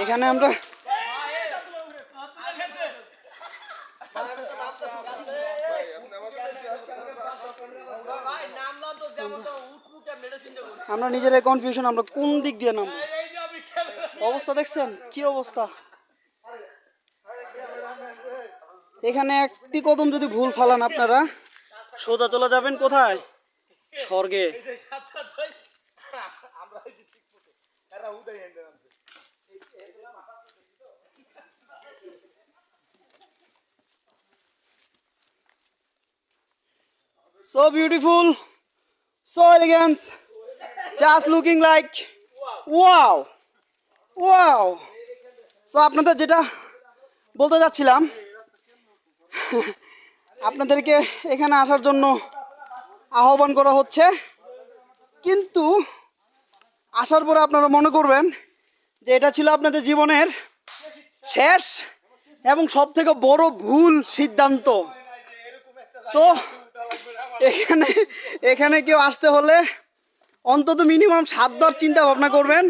এখানে আমরা নিজেরাই কনফিউশন, আমরা কোন দিক দিয়ে নামবো। অবস্থা দেখছেন কি অবস্থা। এখানে একটি কদম যদি ভুল ফালান আপনারা সোজা চলে যাবেন কোথায়? স্বর্গে। So beautiful, so elegant, just looking like wow, wow. So আপনাদের যেটা বলতে যাচ্ছিলাম, আপনাদেরকে এখানে আসার জন্য আহ্বান করা হচ্ছে, কিন্তু আসার পরে আপনারা মনে করবেন যে এটা ছিল আপনাদের জীবনের শেষ এবং সবথেকে বড় ভুল সিদ্ধান্ত। সো এখানে কেউ আসতে হলে অন্তত মিনিমাম 7 বার চিন্তা ভাবনা করবেন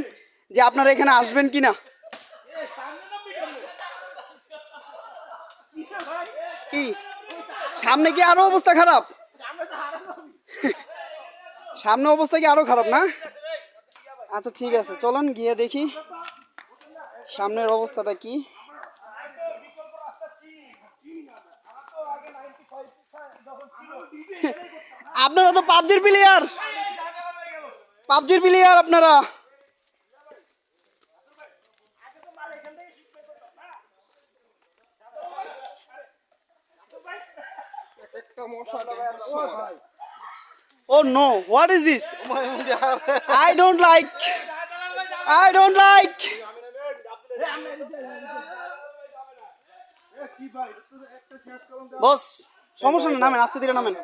যে আপনারা এখানে আসবেন কিনা। কি সামনে কি আরো অবস্থা খারাপ? সামনে অবস্থা কি আরো খারাপ না? আচ্ছা ঠিক আছে, চলুন গিয়ে দেখি সামনের অবস্থাটা কি। আপনারা তো পাবজির প্লেয়ার, আপনারা। Oh no, what is this? I don't like. বস সমস্যা না, নামেন, আস্তে ধীরে নামেন।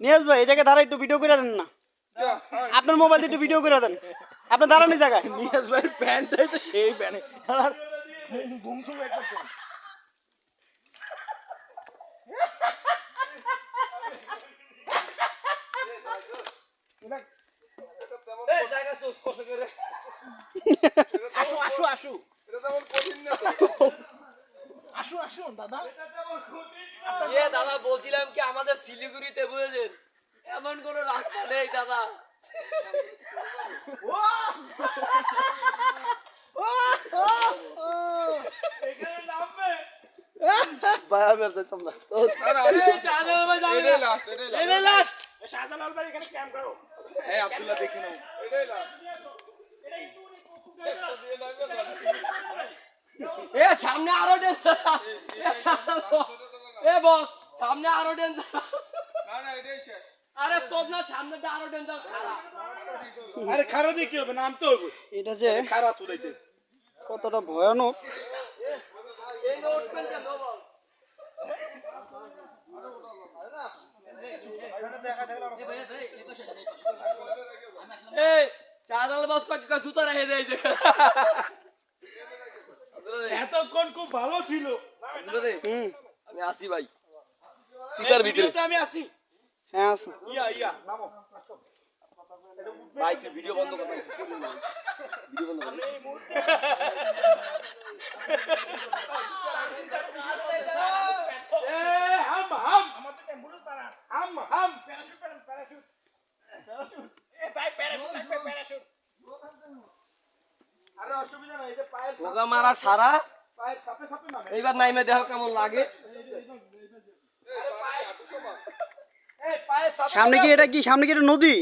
নিয়াজ ভাই এই জায়গায় দাঁড়া, একটু ভিডিও করে দেন না। আপনার মোবাইল দিয়ে একটু ভিডিও করে দেন, আপনার দাঁড়ানি জায়গায়। নিয়াজ ভাইয়ের প্যান্টটাই তো সেই প্যান্ট, দাদা বলছিলাম কি আমাদের শিলিগুড়িতে বুঝেছেন এমন কোন রাস্তা নেই দাদা। সামনে আরো বস, সামনে আরো ডেঞ্জার। আরে সোজনা সামনেটা আরো ডেঞ্জার। আরে খারাপ দিয়ে কি হবে, নামতে হবে। এটা যে খারাপ চলাইতে কতটা ভয়ানক। জুতা রেখে দিয়েছে। এতক্ষণ খুব ভালো ছিল। আমি আসি ভাই, সিটার ভিতরে আমি আসি। হ্যাঁ আসো। নামো ভাই, তুই ভিডিও বন্ধ কর ভাই, ভিডিও বন্ধ কর। মারা সারা এইবার নাইমে দেহ কেমন লাগে। সামনে কি এটা, কি সামনে কি এটা নদী?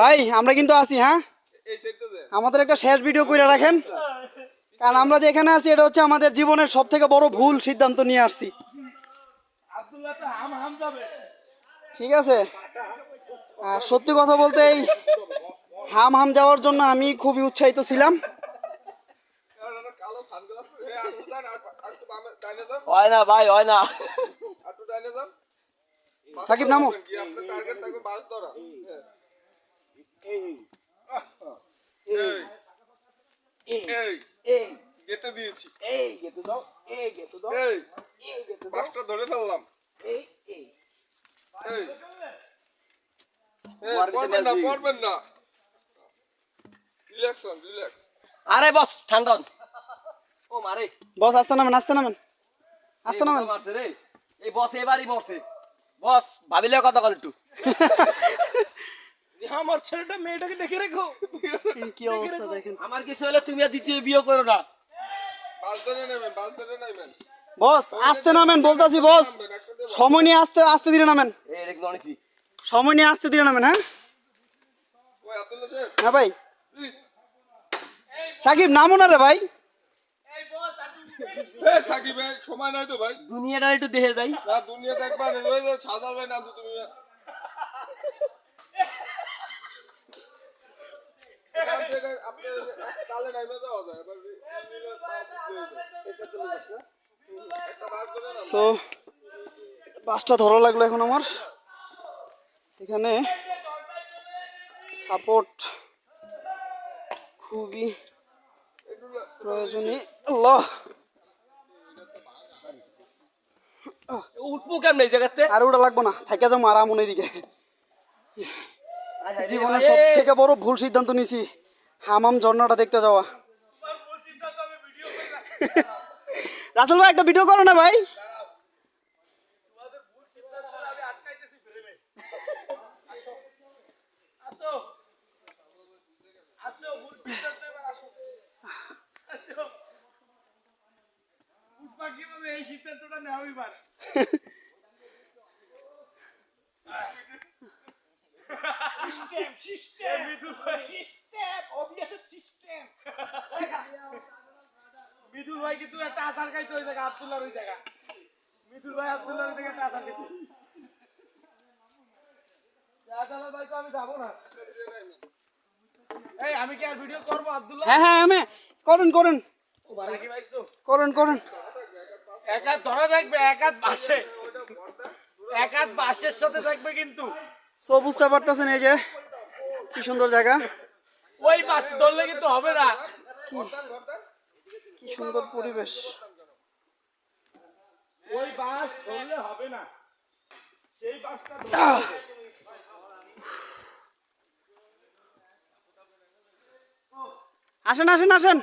ভাই আমরা কিন্তু আছি, হ্যাঁ আমাদের একটা শেষ ভিডিও করে রাখেন, কারণ আমরা যে এখানে আছি এটা হচ্ছে আমাদের জীবনের সব থেকে বড় ভুল সিদ্ধান্ত নিয়ে আসছি। ঠিক আছে, আর সত্যি কথা বলতে এই হাম যাওয়ার জন্য আমি খুবই উৎসাহিত ছিলাম। হয় না ভাই, হয় না। সাকিব নামো। এই এই এই গেতে দিয়েছি এই গেতে দাও এই গেতে দাও এই এই গেতে দাও পাঁচটা ধরে ফেললাম এই এই এই মারবিতে পড়বেন না ম্যাচ পড়বেন না রিল্যাক্স অন রিল্যাক্স আরে বস ঠান্ডা হন। ও মারে বস আস্তে নামেন আস্তে নামেন আস্তে নামেন মারছে রে এই বস এবারই মরছে বস ভাবিলে কথা কর একটু আমার ছেলেটা মেয়েটাকে ডেকে রেখো এই কি অবস্থা দেখেন আমার কিছু হলে তুমি আর দ্বিতীয় বিয়ে করো না বাস ধরে নেবেন বস আস্তে নামেন বলতাছি বস সময় নিয়ে আস্তে আস্তে ধীরে নামেন এই দেখুন অনেক কি সময় নিয়ে আস্তে ধীরে নামেন হ্যাঁ ওই আব্দুল্লাহ সাহেব হ্যাঁ ভাই প্লিজ সাকিব নামো না রে ভাই এই সাকিব ভাই সময় নাই তো ভাই দুনিয়াটা একটু দেখে যাই না দুনিয়া দেখবা না ওই যে সাজাল ভাই নাম তো তুমি এখান থেকে আপনি তালে নাইবে যাওয়া যায় এবার একটা বাস ধরে না সো বাসটা ধরা লাগলো এখন আমার এখানে সাপোর্ট খুবই প্রয়োজনীয় আল্লাহ উঠবো কেমন এই জায়গাতে আর ওটা লাগবো না থাকা যাবো আরাম মনে দিকে জীবনে সব থেকে বড় ভুল সিদ্ধান্ত নিছি হামাম ঝর্ণাটা দেখতে যাওয়া রাসেল ভাই একটা ভিডিও করো না ভাই এই সিদ্ধান্তটা নেওয়া এবার মিদুল ভাই কিন্তু একটা আচার খাইছে ওই জায়গা আব্দুল্লাহর ওই জায়গা মিদুল ভাই আব্দুল্লাহর ওই জায়গা একটা আচার খাইছে ভাই তো আমি যাবো না এই আমি কি আর ভিডিও করবো আব্দুল্লাহ হ্যাঁ হ্যাঁ আমি করেন করেন নাকি ভাইছো করেন করেন এক হাত ধরা থাকবে এক হাত বাসে এক হাত বাসের সাথে থাকবে কিন্তু সো বুঝতে পারতেছেন এই যে কি সুন্দর জায়গা ওই বাস ধরলে কিন্তু হবে না কি সুন্দর পরিবেশ ওই বাস ধরলে হবে না সেই বাসটা আসেন আসেন আসেন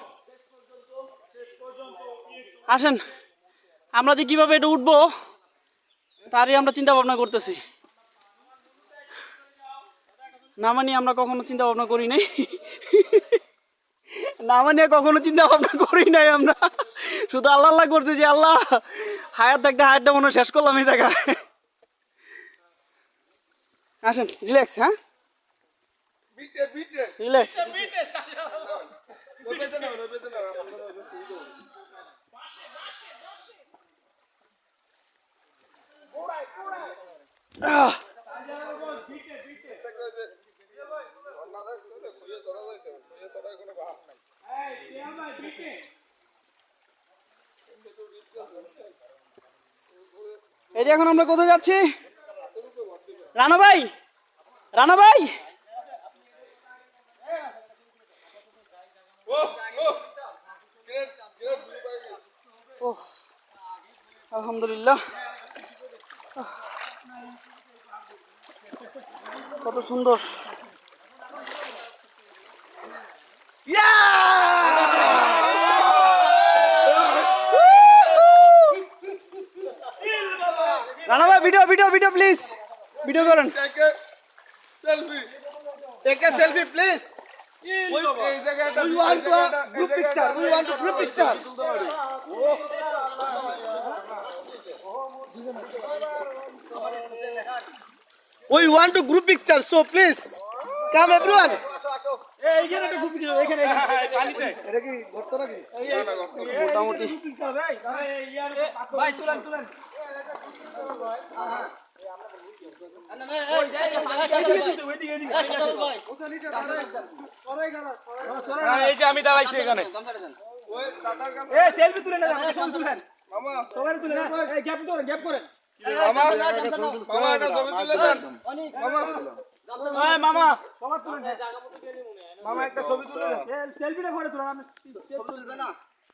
আসেন আমরা যে কিভাবে এটা উঠবো তারই আমরা চিন্তা ভাবনা করতেছি নামা নিয়ে আমরা কখনো চিন্তা ভাবনা করি নাই নামা নিয়ে কখনো চিন্তা ভাবনা করি নাই আমরা শুধু আল্লাহ আল্লাহ করছি যে আল্লাহ হায়াত থাকতে হায়াতটা মনে হয় শেষ করলাম এই জায়গায় আসেন রিল্যাক্স হ্যাঁ বিটে বিটে রিল্যাক্স রবেতে না এই যে এখন আমরা কোথায় যাচ্ছি রানা ভাই রানা ভাই ওহ আলহামদুলিল্লাহ কত সুন্দর রানা ভাই video video video please video করেন take a selfie please We want to group picture. We want to group picture. We want to group picture. So please come everyone. এইখানে একটা গ্রুপ দিও এখানে পানিতে এটা কি গর্ত নাকি? মোটামুটি ভাই তুলেন তুলেন এই যে আমি দাঁড়াইছি এখানে এই সেলফি তুলে নেন তুলেন মামা সবাই তুলে নেন এই গ্যাপ করেন মামা মামা এটা ছবি তুলে দেন মামা এই মামা সবার তুলে মামা একটা ছবি তুলে সেলফিটা পরে তোলা, তুলবে না?